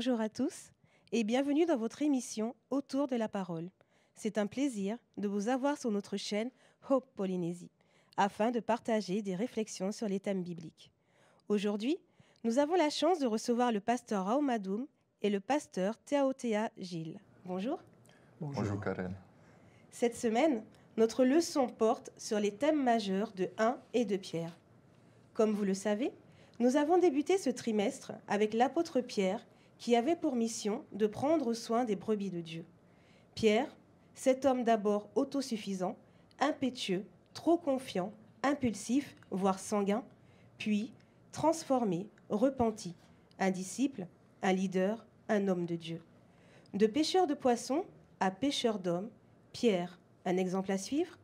Bonjour à tous et bienvenue dans votre émission Autour de la parole. C'est un plaisir de vous avoir sur notre chaîne Hope Polynésie afin de partager des réflexions sur les thèmes bibliques. Aujourd'hui, nous avons la chance de recevoir le pasteur Raumadoum et le pasteur Teaotea Gilles. Bonjour. Bonjour Karen. Cette semaine, notre leçon porte sur les thèmes majeurs de 1 et de Pierre. Comme vous le savez, nous avons débuté ce trimestre avec l'apôtre Pierre qui avait pour mission de prendre soin des brebis de Dieu. Pierre, cet homme d'abord autosuffisant, impétueux, trop confiant, impulsif, voire sanguin, puis transformé, repenti, un disciple, un leader, un homme de Dieu. De pêcheur de poissons à pêcheur d'hommes, Pierre, un exemple à suivre.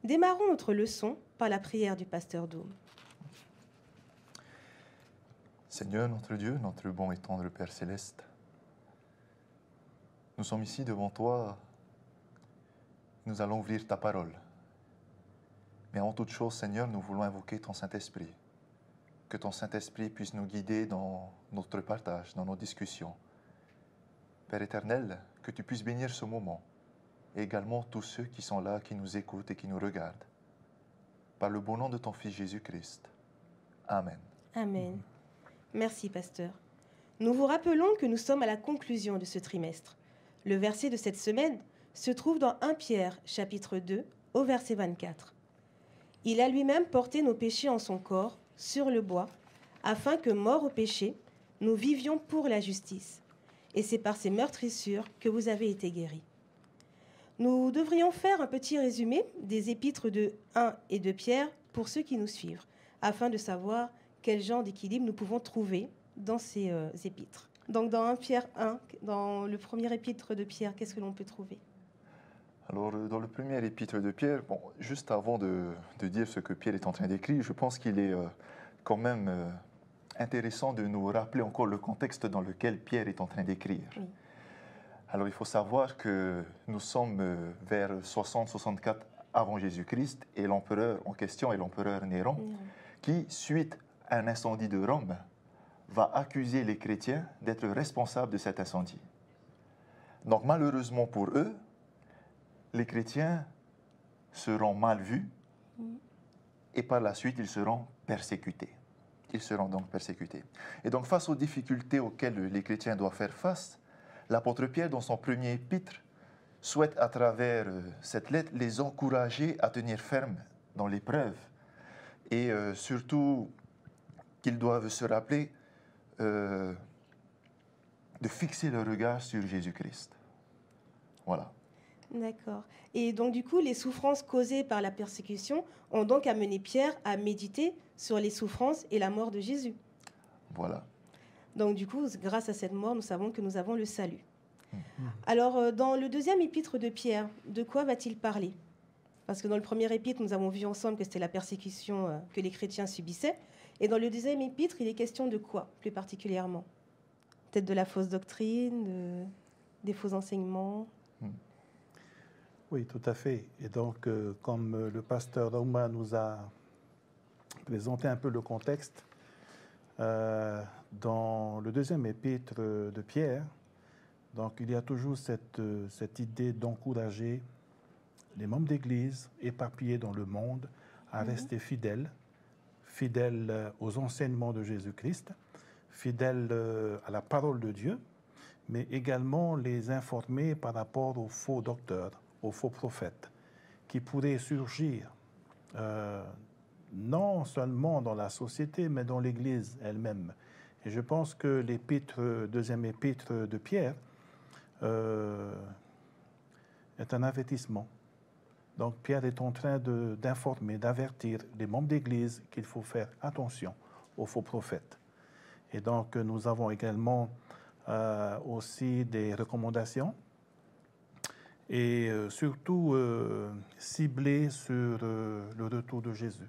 Démarrons notre leçon par la prière du pasteur Doum. Seigneur, notre Dieu, notre bon et tendre Père Céleste, nous sommes ici devant toi, nous allons ouvrir ta parole. Mais en toute chose, Seigneur, nous voulons invoquer ton Saint-Esprit. Que ton Saint-Esprit puisse nous guider dans notre partage, dans nos discussions. Père éternel, que tu puisses bénir ce moment, et également tous ceux qui sont là, qui nous écoutent et qui nous regardent. Par le bon nom de ton Fils Jésus-Christ. Amen. Amen. Merci, pasteur. Nous vous rappelons que nous sommes à la conclusion de ce trimestre. Le verset de cette semaine se trouve dans 1 Pierre, chapitre 2, au verset 24. Il a lui-même porté nos péchés en son corps, sur le bois, afin que, morts au péché, nous vivions pour la justice. Et c'est par ces meurtrissures que vous avez été guéris. Nous devrions faire un petit résumé des épîtres de 1 et de Pierre pour ceux qui nous suivent, afin de savoir quel genre d'équilibre nous pouvons trouver dans ces épîtres. Donc dans 1 Pierre 1, dans le premier épître de Pierre, qu'est-ce que l'on peut trouver? Alors, dans le premier épître de Pierre, juste avant de dire ce que Pierre est en train d'écrire, je pense qu'il est quand même intéressant de nous rappeler encore le contexte dans lequel Pierre est en train d'écrire. Oui. Alors, il faut savoir que nous sommes vers 60-64 avant Jésus-Christ et l'empereur en question est l'empereur Néron, qui, suite à un incendie de Rome, va accuser les chrétiens d'être responsables de cet incendie. Donc, malheureusement pour eux, les chrétiens seront mal vus et par la suite, ils seront persécutés. Ils seront donc persécutés. Et donc, face aux difficultés auxquelles les chrétiens doivent faire face, l'apôtre Pierre, dans son premier épître, souhaite à travers cette lettre les encourager à tenir ferme dans l'épreuve et surtout qu'ils doivent se rappeler de fixer le regard sur Jésus-Christ. Voilà. D'accord. Et donc du coup, les souffrances causées par la persécution ont donc amené Pierre à méditer sur les souffrances et la mort de Jésus. Voilà. Donc du coup, grâce à cette mort, nous savons que nous avons le salut. Alors, dans le deuxième épître de Pierre, de quoi va-t-il parler? Parce que dans le premier épître, nous avons vu ensemble que c'était la persécution que les chrétiens subissaient. Et dans le deuxième épître, il est question de quoi, plus particulièrement? Peut-être de la fausse doctrine, des faux enseignements? Oui, tout à fait. Et donc, comme le pasteur Rauma nous a présenté un peu le contexte, dans le deuxième épître de Pierre, donc il y a toujours cette idée d'encourager les membres d'Église éparpillés dans le monde à rester fidèles aux enseignements de Jésus-Christ, fidèles à la parole de Dieu, mais également les informer par rapport aux faux docteurs, aux faux prophètes, qui pourraient surgir non seulement dans la société, mais dans l'Église elle-même. Et je pense que deuxième épître de Pierre est un avertissement. Donc Pierre est en train d'informer, d'avertir les membres d'Église qu'il faut faire attention aux faux prophètes. Et donc nous avons également aussi des recommandations et surtout ciblées sur le retour de Jésus.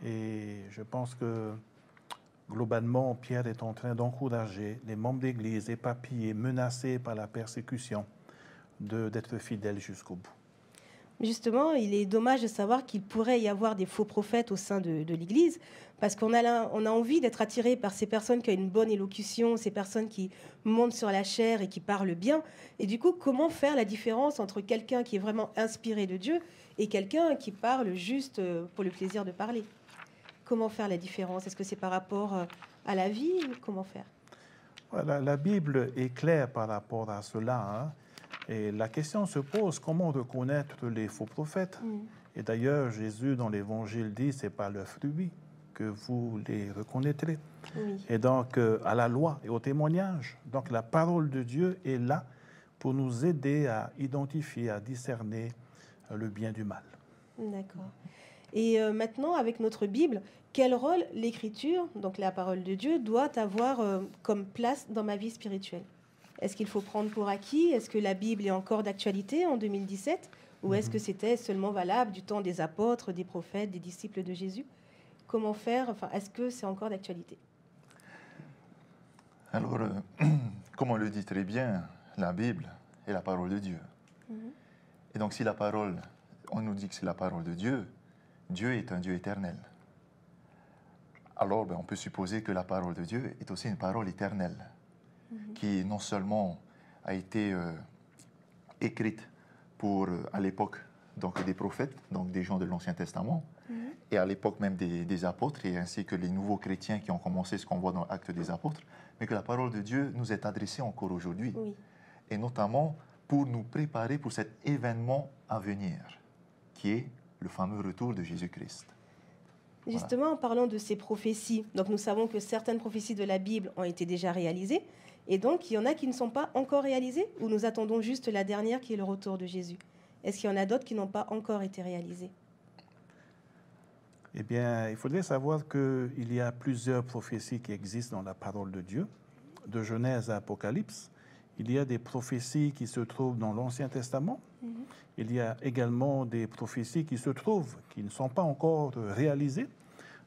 Et je pense que globalement, Pierre est en train d'encourager les membres d'Église éparpillés, menacés par la persécution, d'être fidèles jusqu'au bout. Justement, il est dommage de savoir qu'il pourrait y avoir des faux prophètes au sein de l'Église, parce on a envie d'être attiré par ces personnes qui ont une bonne élocution, ces personnes qui montent sur la chair et qui parlent bien. Et du coup, comment faire la différence entre quelqu'un qui est vraiment inspiré de Dieu et quelqu'un qui parle juste pour le plaisir de parler? Comment faire la différence? Est-ce que c'est par rapport à la vie ou comment faire? Voilà, la Bible est claire par rapport à cela, hein. Et la question se pose, comment reconnaître les faux prophètes? Et d'ailleurs, Jésus, dans l'Évangile, dit, c'est par leurs fruits que vous les reconnaîtrez. Oui. Et donc, à la loi et au témoignage. Donc, la parole de Dieu est là pour nous aider à identifier, à discerner le bien du mal. D'accord. Et maintenant, avec notre Bible, quel rôle l'Écriture, donc la parole de Dieu, doit avoir comme place dans ma vie spirituelle? Est-ce qu'il faut prendre pour acquis? Est-ce que la Bible est encore d'actualité en 2017? Ou est-ce que c'était seulement valable du temps des apôtres, des prophètes, des disciples de Jésus? Comment faire? Enfin, est-ce que c'est encore d'actualité? Alors, comme on le dit très bien, la Bible est la parole de Dieu. Et donc, si la parole, on nous dit que c'est la parole de Dieu, Dieu est un Dieu éternel. Alors, on peut supposer que la parole de Dieu est aussi une parole éternelle, qui non seulement a été écrite pour, à l'époque donc, des prophètes, donc des gens de l'Ancien Testament, et à l'époque même des apôtres, et ainsi que les nouveaux chrétiens qui ont commencé ce qu'on voit dans l'Acte des apôtres, mais que la parole de Dieu nous est adressée encore aujourd'hui, et notamment pour nous préparer pour cet événement à venir, qui est le fameux retour de Jésus-Christ. Justement, en parlant de ces prophéties, donc nous savons que certaines prophéties de la Bible ont été déjà réalisées, et donc il y en a qui ne sont pas encore réalisées, ou nous attendons juste la dernière qui est le retour de Jésus. Est-ce qu'il y en a d'autres qui n'ont pas encore été réalisées? Eh bien, il faudrait savoir qu'il y a plusieurs prophéties qui existent dans la parole de Dieu, de Genèse à Apocalypse. Il y a des prophéties qui se trouvent dans l'Ancien Testament. Il y a également des prophéties qui se trouvent, qui ne sont pas encore réalisées,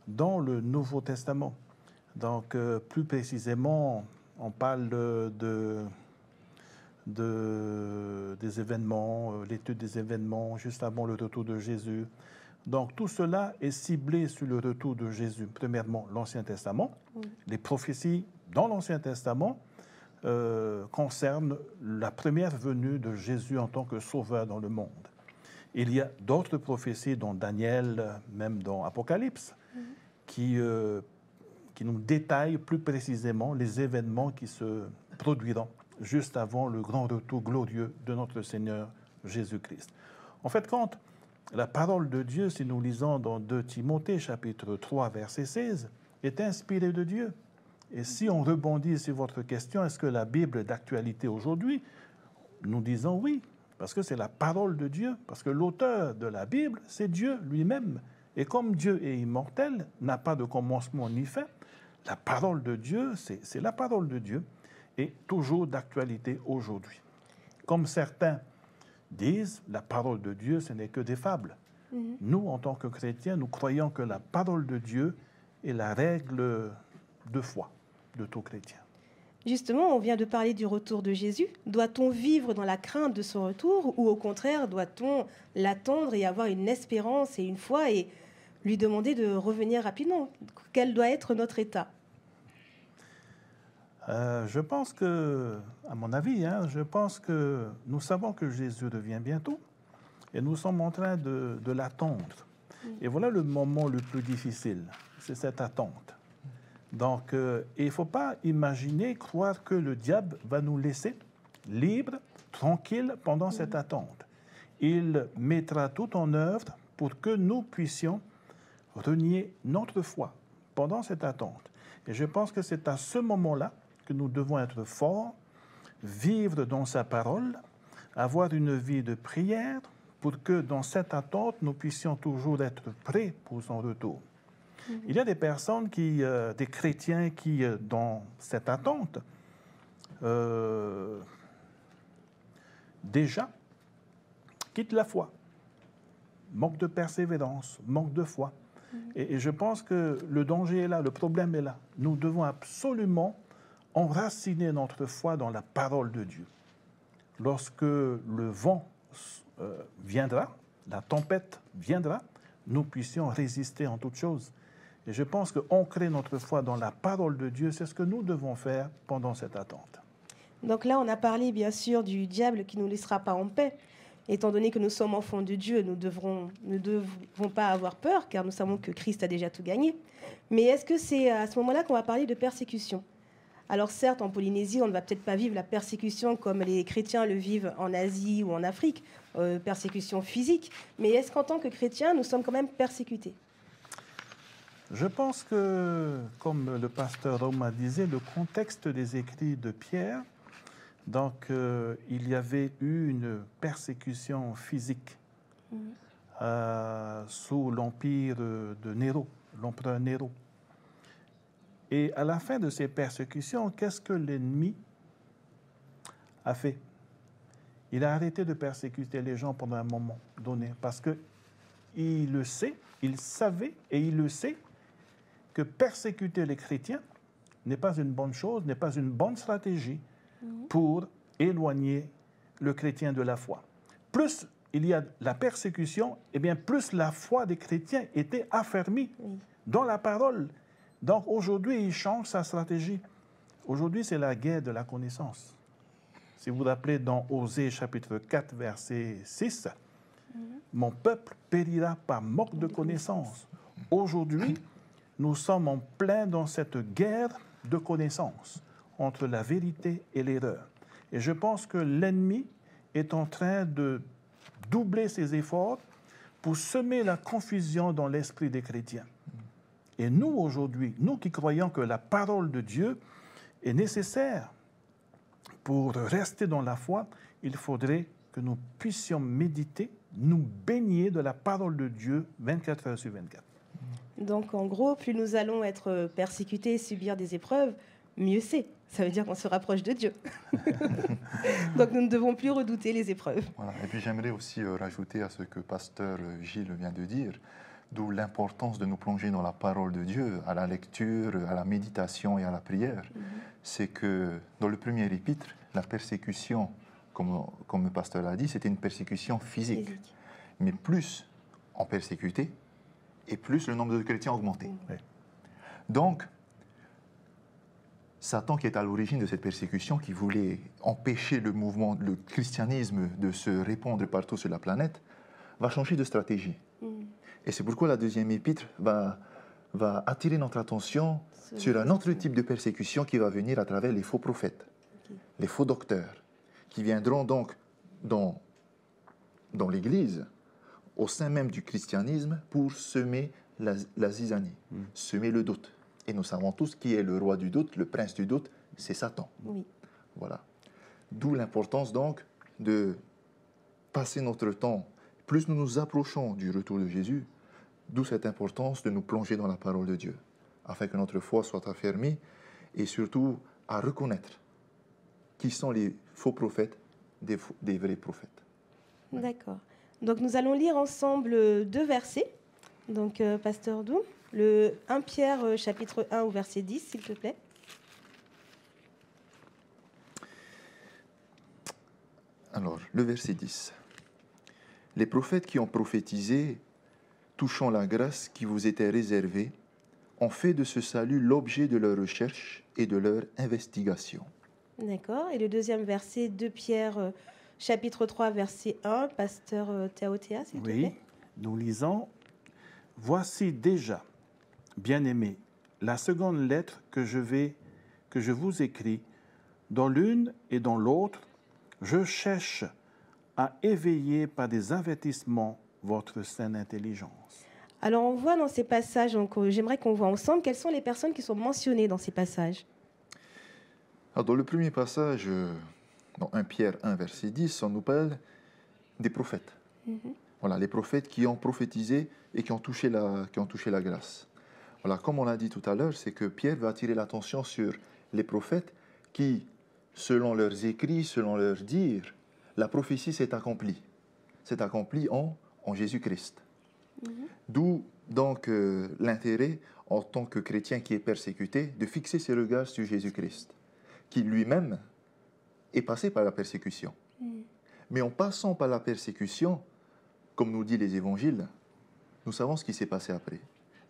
dans le Nouveau Testament. Donc, plus précisément, on parle des événements, l'étude des événements juste avant le retour de Jésus. Donc, tout cela est ciblé sur le retour de Jésus. Premièrement, l'Ancien Testament. Les prophéties dans l'Ancien Testament concernent la première venue de Jésus en tant que sauveur dans le monde. Il y a d'autres prophéties, dont Daniel, même dans Apocalypse, qui nous détaillent plus précisément les événements qui se produiront juste avant le grand retour glorieux de notre Seigneur Jésus-Christ. En fait, quand la parole de Dieu, si nous lisons dans 2 Timothée, chapitre 3, verset 16, est inspirée de Dieu. Et si on rebondit sur votre question, est-ce que la Bible est d'actualité aujourd'hui? Nous disons oui, parce que c'est la parole de Dieu, parce que l'auteur de la Bible, c'est Dieu lui-même. Et comme Dieu est immortel, n'a pas de commencement ni fin, la parole de Dieu, c'est la parole de Dieu, et toujours d'actualité aujourd'hui. Comme certains disent, la parole de Dieu, ce n'est que des fables. Nous, en tant que chrétiens, nous croyons que la parole de Dieu est la règle de foi de tout chrétien. Justement, on vient de parler du retour de Jésus. Doit-on vivre dans la crainte de son retour ou au contraire, doit-on l'attendre et avoir une espérance et une foi et lui demander de revenir rapidement? Quel doit être notre état? Je pense que, à mon avis, je pense que nous savons que Jésus revient bientôt et nous sommes en train de l'attendre. Et voilà le moment le plus difficile, c'est cette attente. Donc, il ne faut pas imaginer, croire que le diable va nous laisser libres, tranquilles pendant cette attente. Il mettra tout en œuvre pour que nous puissions renier notre foi pendant cette attente. Et je pense que c'est à ce moment-là que nous devons être forts, vivre dans sa parole, avoir une vie de prière pour que dans cette attente, nous puissions toujours être prêts pour son retour. Il y a des personnes, des chrétiens qui, dans cette attente, déjà quittent la foi. Manque de persévérance, manque de foi. Et je pense que le danger est là, le problème est là. Nous devons absolument enraciner notre foi dans la parole de Dieu. Lorsque le vent viendra, la tempête viendra, nous puissions résister en toutes choses. Et je pense qu'ancrer notre foi dans la parole de Dieu, c'est ce que nous devons faire pendant cette attente. Donc là, on a parlé bien sûr du diable qui ne nous laissera pas en paix. Étant donné que nous sommes enfants de Dieu, nous ne devons pas avoir peur, car nous savons que Christ a déjà tout gagné. Mais est-ce que c'est à ce moment-là qu'on va parler de persécution? Alors certes, en Polynésie, on ne va peut-être pas vivre la persécution comme les chrétiens le vivent en Asie ou en Afrique, persécution physique. Mais est-ce qu'en tant que chrétiens, nous sommes quand même persécutés? Je pense que, comme le pasteur Roma disait, le contexte des écrits de Pierre, donc il y avait eu une persécution physique sous l'empire de Néron, l'empereur Néron. Et à la fin de ces persécutions, qu'est-ce que l'ennemi a fait? Il a arrêté de persécuter les gens pendant un moment donné parce qu'il le sait, il savait et il le sait que persécuter les chrétiens n'est pas une bonne chose, n'est pas une bonne stratégie pour éloigner le chrétien de la foi. Plus il y a la persécution, eh bien plus la foi des chrétiens était affermie dans la parole. Donc aujourd'hui, il change sa stratégie. Aujourd'hui, c'est la guerre de la connaissance. Si vous vous rappelez dans Osée chapitre 4, verset 6, « Mon peuple périra par manque de connaissance. » Aujourd'hui, nous sommes en plein dans cette guerre de connaissance entre la vérité et l'erreur. Et je pense que l'ennemi est en train de doubler ses efforts pour semer la confusion dans l'esprit des chrétiens. Et nous, aujourd'hui, nous qui croyons que la parole de Dieu est nécessaire pour rester dans la foi, il faudrait que nous puissions méditer, nous baigner de la parole de Dieu 24 heures sur 24. Donc, en gros, plus nous allons être persécutés, subir des épreuves, mieux c'est. Ça veut dire qu'on se rapproche de Dieu. Donc, nous ne devons plus redouter les épreuves. Voilà. Et puis, j'aimerais aussi rajouter à ce que pasteur Gilles vient de dire, d'où l'importance de nous plonger dans la parole de Dieu, à la lecture, à la méditation et à la prière. C'est que dans le premier épître, la persécution, comme le pasteur l'a dit, c'était une persécution physique. Mais plus on persécutait, et plus le nombre de chrétiens augmentait. Donc, Satan, qui est à l'origine de cette persécution, qui voulait empêcher le mouvement, le christianisme de se répandre partout sur la planète, va changer de stratégie. Et c'est pourquoi la deuxième épître va attirer notre attention sur un autre type de persécution qui va venir à travers les faux prophètes, les faux docteurs, qui viendront donc dans l'Église, au sein même du christianisme, pour semer la zizanie, semer le doute. Et nous savons tous qui est le roi du doute, le prince du doute, c'est Satan. Voilà. D'où l'importance donc de passer notre temps, plus nous nous approchons du retour de Jésus, d'où cette importance de nous plonger dans la parole de Dieu, afin que notre foi soit affermie et surtout à reconnaître qui sont les faux prophètes des vrais prophètes. D'accord. Donc nous allons lire ensemble 2 versets. Donc, pasteur Doum, le 1 Pierre chapitre 1 au verset 10, s'il te plaît. Alors, le verset 10. Les prophètes qui ont prophétisé, touchant la grâce qui vous était réservée, ont fait de ce salut l'objet de leur recherche et de leur investigation. D'accord. Et le deuxième verset, 2 Pierre chapitre 3, verset 1, pasteur Théotéa, s'il te plaît. Oui, nous lisons « Voici déjà, bien-aimés, la seconde lettre que je vous écris, dans l'une et dans l'autre, je cherche à éveiller par des avertissements votre saine intelligence. » Alors on voit dans ces passages, j'aimerais qu'on voit ensemble quelles sont les personnes qui sont mentionnées dans ces passages. Alors, dans le premier passage, dans 1 Pierre 1, verset 10, on nous parle des prophètes. Voilà, les prophètes qui ont prophétisé et qui ont touché la grâce. Voilà, comme on l'a dit tout à l'heure, c'est que Pierre va attirer l'attention sur les prophètes qui, selon leurs écrits, selon leurs dires, la prophétie s'est accomplie. C'est accomplie en Jésus-Christ. D'où donc l'intérêt, en tant que chrétien qui est persécuté, de fixer ses regards sur Jésus-Christ, qui lui-même est passé par la persécution. Mais en passant par la persécution, comme nous dit les évangiles, nous savons ce qui s'est passé après.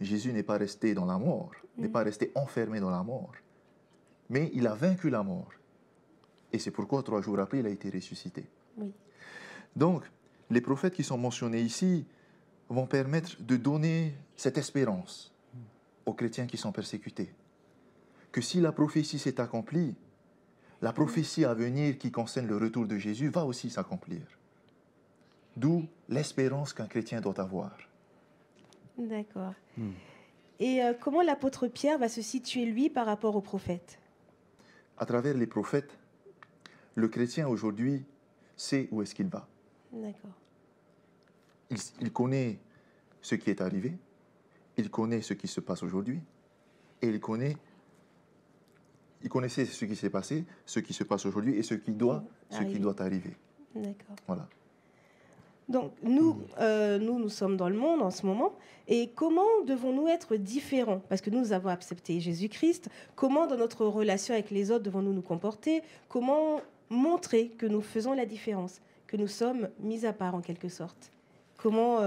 Jésus n'est pas resté dans la mort, n'est pas resté enfermé dans la mort, mais il a vaincu la mort. Et c'est pourquoi 3 jours après, il a été ressuscité. Oui. Donc, les prophètes qui sont mentionnés ici vont permettre de donner cette espérance aux chrétiens qui sont persécutés. Que si la prophétie s'est accomplie, la prophétie à venir qui concerne le retour de Jésus va aussi s'accomplir. D'où l'espérance qu'un chrétien doit avoir. D'accord. Et comment l'apôtre Pierre va se situer, lui, par rapport aux prophètes? À travers les prophètes, le chrétien aujourd'hui sait où est-ce qu'il va. D'accord. Il connaît ce qui est arrivé, il connaît ce qui se passe aujourd'hui, et il connaissait ce qui s'est passé, ce qui se passe aujourd'hui et ce qui doit arriver. D'accord. Voilà. Donc, nous sommes dans le monde en ce moment. Et comment devons-nous être différents? Parce que nous avons accepté Jésus-Christ. Comment, dans notre relation avec les autres, devons-nous nous comporter? Comment montrer que nous faisons la différence, que nous sommes mis à part en quelque sorte? Comment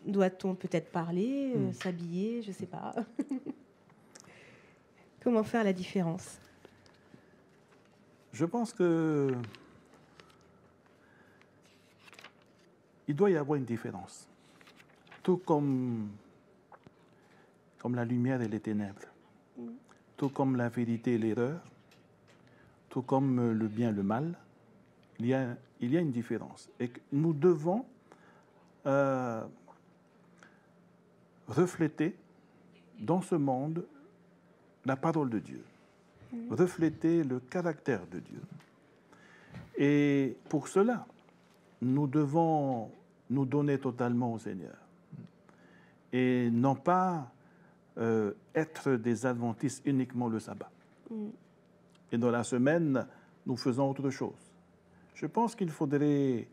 doit-on peut-être parler, s'habiller, je ne sais pas. Comment faire la différence? Je pense que il doit y avoir une différence. Tout comme la lumière et les ténèbres, tout comme la vérité et l'erreur, tout comme le bien et le mal, il y a une différence. Et que nous devons refléter dans ce monde la parole de Dieu, refléter le caractère de Dieu. Et pour cela, nous devons nous donner totalement au Seigneur et non pas être des adventistes uniquement le sabbat. Et dans la semaine, nous faisons autre chose. Je pense qu'il faudrait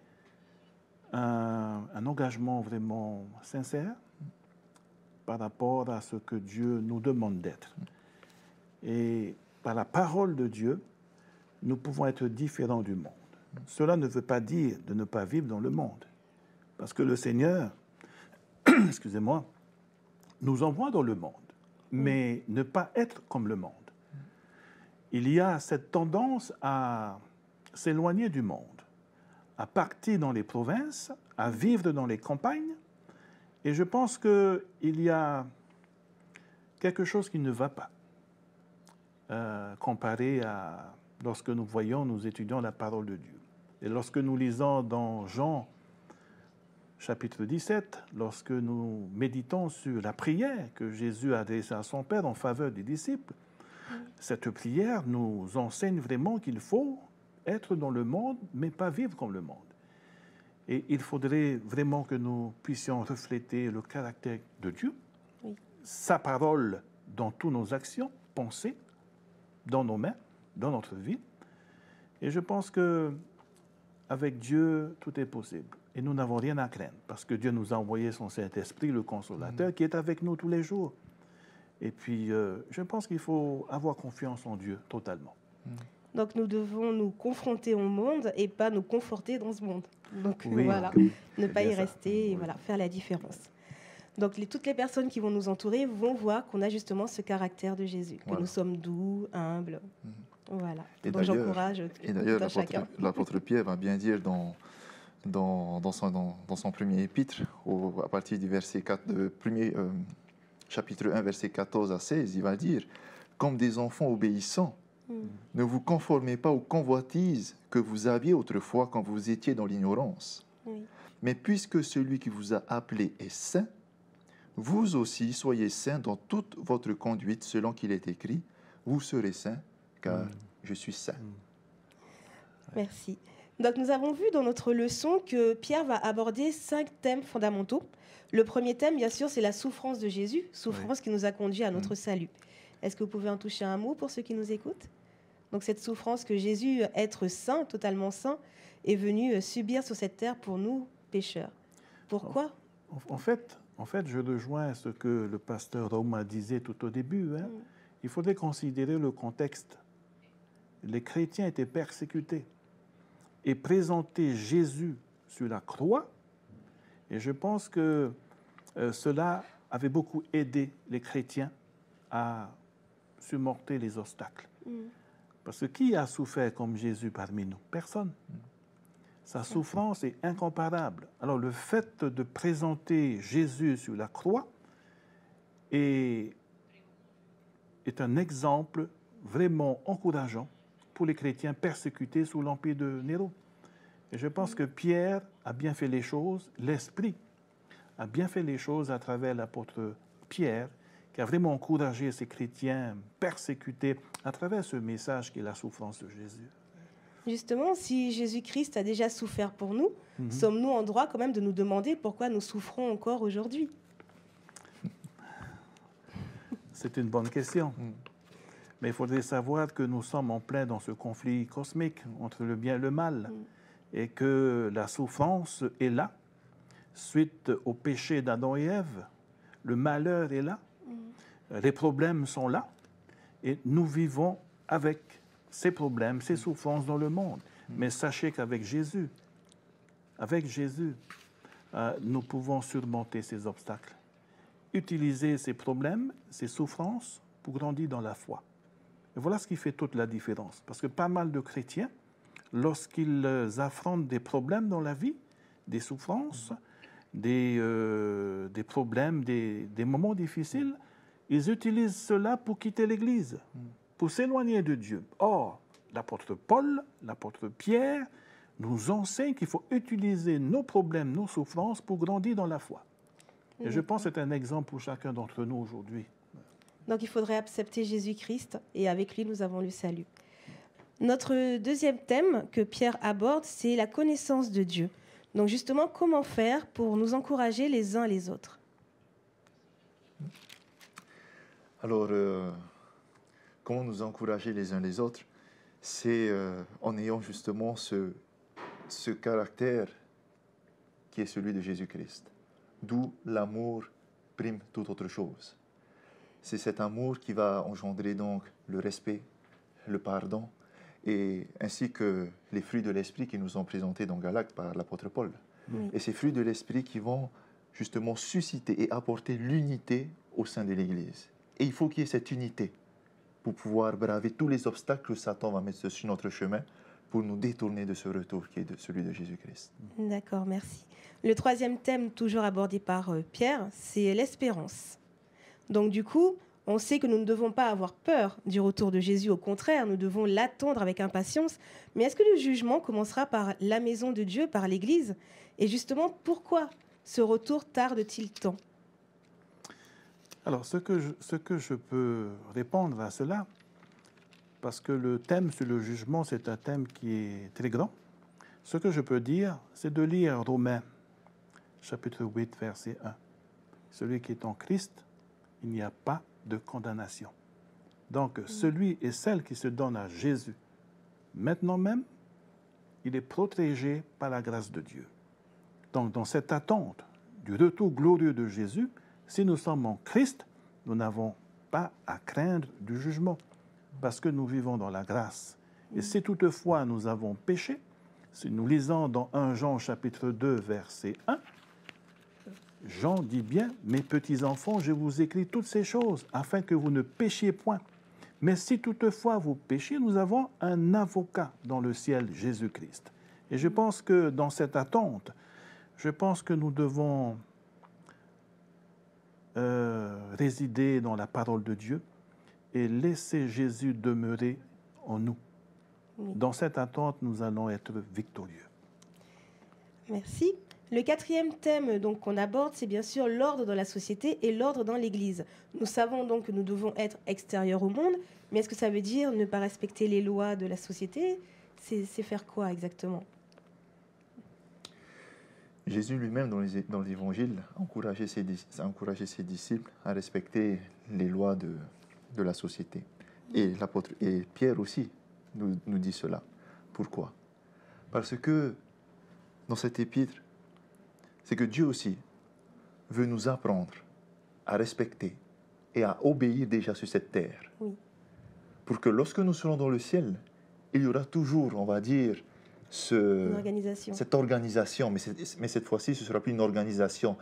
un engagement vraiment sincère par rapport à ce que Dieu nous demande d'être. Et par la parole de Dieu, nous pouvons être différents du monde. Cela ne veut pas dire de ne pas vivre dans le monde. Parce que le Seigneur, excusez-moi, nous envoie dans le monde, mais ne pas être comme le monde. Il y a cette tendance à s'éloigner du monde, à partir dans les provinces, à vivre dans les campagnes. Et je pense qu'il y a quelque chose qui ne va pas, comparé à lorsque nous étudions la parole de Dieu. Et lorsque nous lisons dans Jean, chapitre 17, lorsque nous méditons sur la prière que Jésus a adressée à son Père en faveur des disciples, cette prière nous enseigne vraiment qu'il faut être dans le monde, mais pas vivre comme le monde. Et il faudrait vraiment que nous puissions refléter le caractère de Dieu, sa parole dans toutes nos actions, pensées, dans nos mains, dans notre vie. Et je pense que avec Dieu, tout est possible. Et nous n'avons rien à craindre, parce que Dieu nous a envoyé son Saint-Esprit, le Consolateur, qui est avec nous tous les jours. Et puis, je pense qu'il faut avoir confiance en Dieu totalement. Donc, nous devons nous confronter au monde et pas nous conforter dans ce monde. Donc, voilà, ne pas y rester et voilà, faire la différence. Donc, toutes les personnes qui vont nous entourer vont voir qu'on a justement ce caractère de Jésus, que nous sommes doux, humbles. Voilà. Et donc, j'encourage d'ailleurs, l'apôtre Pierre va bien dire dans son premier épître, à partir du verset 4, chapitre 1, verset 14 à 16, il va dire « Comme des enfants obéissants, ne vous conformez pas aux convoitises que vous aviez autrefois quand vous étiez dans l'ignorance. Mais puisque celui qui vous a appelé est saint, vous aussi soyez saints dans toute votre conduite selon qu'il est écrit, vous serez saints car je suis saint. » Merci. Donc nous avons vu dans notre leçon que Pierre va aborder 5 thèmes fondamentaux. Le premier thème, bien sûr, c'est la souffrance de Jésus, souffrance qui nous a conduit à notre salut. Est-ce que vous pouvez en toucher un mot pour ceux qui nous écoutent? Donc cette souffrance que Jésus, être saint, totalement saint, est venu subir sur cette terre pour nous, pécheurs. Pourquoi? En fait, je rejoins ce que le pasteur Rauma disait tout au début. Il faudrait considérer le contexte. Les chrétiens étaient persécutés. Et présenter Jésus sur la croix Et je pense que cela avait beaucoup aidé les chrétiens à surmonter les obstacles. Parce que qui a souffert comme Jésus parmi nous? Personne. Sa souffrance est incomparable. Alors le fait de présenter Jésus sur la croix est un exemple vraiment encourageant pour les chrétiens persécutés sous l'empire de Néron. Et je pense que Pierre a bien fait les choses, l'Esprit a bien fait les choses à travers l'apôtre Pierre, qui a vraiment encouragé ces chrétiens persécutés à travers ce message qui est la souffrance de Jésus. Justement, si Jésus-Christ a déjà souffert pour nous, sommes-nous en droit quand même de nous demander pourquoi nous souffrons encore aujourd'hui? C'est une bonne question. Mais il faudrait savoir que nous sommes en plein dans ce conflit cosmique entre le bien et le mal, et que la souffrance est là, suite au péché d'Adam et Ève. Le malheur est là, les problèmes sont là, et nous vivons avec ces problèmes, ces souffrances dans le monde. Mais sachez qu'avec Jésus, nous pouvons surmonter ces obstacles, utiliser ces problèmes, ces souffrances pour grandir dans la foi. Et voilà ce qui fait toute la différence. Parce que pas mal de chrétiens, lorsqu'ils affrontent des problèmes dans la vie, des souffrances, des problèmes, des moments difficiles, ils utilisent cela pour quitter l'Église, pour s'éloigner de Dieu. Or, l'apôtre Paul, l'apôtre Pierre nous enseignent qu'il faut utiliser nos problèmes, nos souffrances pour grandir dans la foi. Et je pense que c'est un exemple pour chacun d'entre nous aujourd'hui. Donc il faudrait accepter Jésus-Christ et avec lui nous avons le salut. Notre deuxième thème que Pierre aborde, c'est la connaissance de Dieu. Donc justement, comment faire pour nous encourager les uns les autres? Alors, comment nous encourager les uns les autres? C'est en ayant justement ce caractère qui est celui de Jésus-Christ. D'où l'amour prime toute autre chose. C'est cet amour qui va engendrer donc le respect, le pardon, et ainsi que les fruits de l'esprit qui nous sont présentés dans Galates par l'apôtre Paul. Et ces fruits de l'esprit qui vont justement susciter et apporter l'unité au sein de l'Église. Et il faut qu'il y ait cette unité pour pouvoir braver tous les obstacles que Satan va mettre sur notre chemin pour nous détourner de ce retour qui est celui de Jésus-Christ. D'accord, merci. Le troisième thème, toujours abordé par Pierre, c'est l'espérance. Donc du coup, on sait que nous ne devons pas avoir peur du retour de Jésus. Au contraire, nous devons l'attendre avec impatience. Mais est-ce que le jugement commencera par la maison de Dieu, par l'Église? Et justement, pourquoi ce retour tarde-t-il tant? Alors, ce que je peux répondre à cela, parce que le thème sur le jugement, c'est un thème qui est très grand, ce que je peux dire, c'est de lire Romains, chapitre 8, verset 1. Celui qui est en Christ, il n'y a pas de condamnation. Donc, celui et celle qui se donne à Jésus, maintenant même, il est protégé par la grâce de Dieu. Donc, dans cette attente du retour glorieux de Jésus, si nous sommes en Christ, nous n'avons pas à craindre du jugement, parce que nous vivons dans la grâce. Et si toutefois nous avons péché, si nous lisons dans 1 Jean chapitre 2, verset 1, Jean dit bien, « Mes petits-enfants, je vous écris toutes ces choses, afin que vous ne péchiez point. Mais si toutefois vous péchiez, nous avons un avocat dans le ciel, Jésus-Christ. » Et je pense que dans cette attente, je pense que nous devons résider dans la parole de Dieu et laisser Jésus demeurer en nous. Oui. Dans cette attente, nous allons être victorieux. Merci. Le quatrième thème donc, qu'on aborde, c'est bien sûr l'ordre dans la société et l'ordre dans l'Église. Nous savons donc que nous devons être extérieurs au monde, mais est-ce que ça veut dire ne pas respecter les lois de la société? C'est faire quoi exactement? Jésus lui-même, dans l'Évangile, a encouragé ses disciples à respecter les lois de la société. Et Pierre aussi nous dit cela. Pourquoi? Parce que dans cet épître, c'est que Dieu aussi veut nous apprendre à respecter et à obéir déjà sur cette terre. Oui. Pour que lorsque nous serons dans le ciel, il y aura toujours, on va dire, Une organisation. cette organisation, mais cette fois-ci, ce ne sera plus une organisation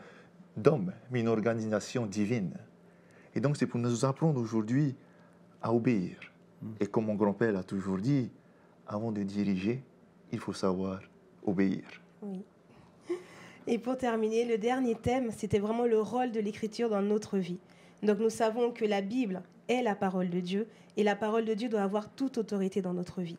d'hommes, mais une organisation divine. Et donc, c'est pour nous apprendre aujourd'hui à obéir. Et comme mon grand-père l'a toujours dit, avant de diriger, il faut savoir obéir. Oui. Et pour terminer, le dernier thème, c'était vraiment le rôle de l'écriture dans notre vie. Donc nous savons que la Bible est la parole de Dieu et la parole de Dieu doit avoir toute autorité dans notre vie.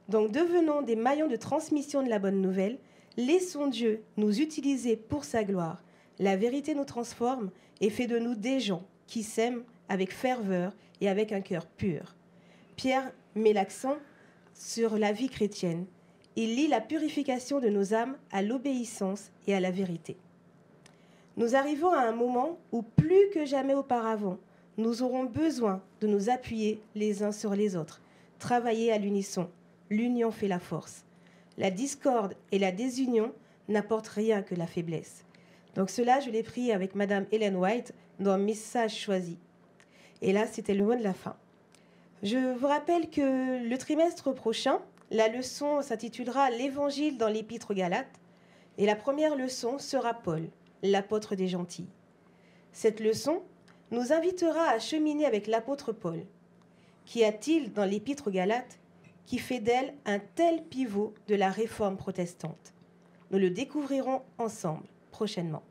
Donc devenons des maillons de transmission de la bonne nouvelle, laissons Dieu nous utiliser pour sa gloire. La vérité nous transforme et fait de nous des gens qui s'aiment avec ferveur et avec un cœur pur. Pierre met l'accent sur la vie chrétienne. Il lie la purification de nos âmes à l'obéissance et à la vérité. Nous arrivons à un moment où, plus que jamais auparavant, nous aurons besoin de nous appuyer les uns sur les autres, travailler à l'unisson. L'union fait la force. La discorde et la désunion n'apportent rien que la faiblesse. Donc cela, je l'ai pris avec Madame Ellen White dans Message choisi. Et là, c'était le mot de la fin. Je vous rappelle que le trimestre prochain, la leçon s'intitulera « L'Évangile dans l'Épître aux Galates » et la première leçon sera Paul, l'apôtre des gentils. Cette leçon nous invitera à cheminer avec l'apôtre Paul. Qu'y a-t-il dans l'Épître aux Galates qui fait d'elle un tel pivot de la réforme protestante? Nous le découvrirons ensemble prochainement.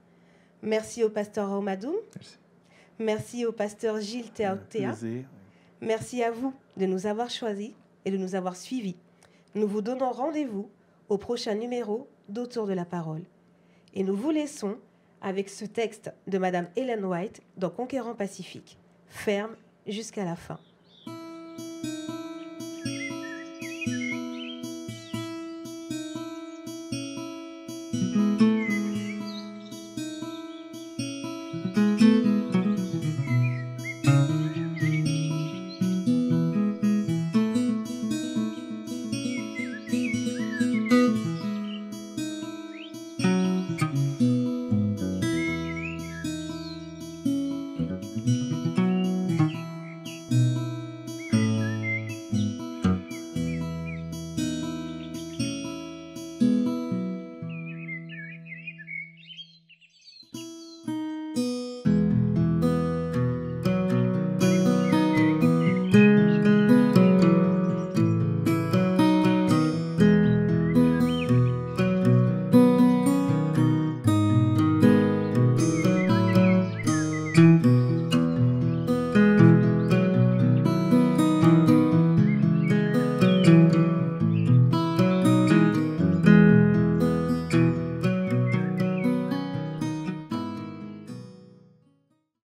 Merci au pasteur Raumadoum. Merci. Merci au pasteur Gilles Théotéa. Merci à vous de nous avoir choisis et de nous avoir suivis. Nous vous donnons rendez-vous au prochain numéro d'Autour de la parole. Et nous vous laissons avec ce texte de Madame Ellen White dans Conquérant Pacifique. Ferme jusqu'à la fin.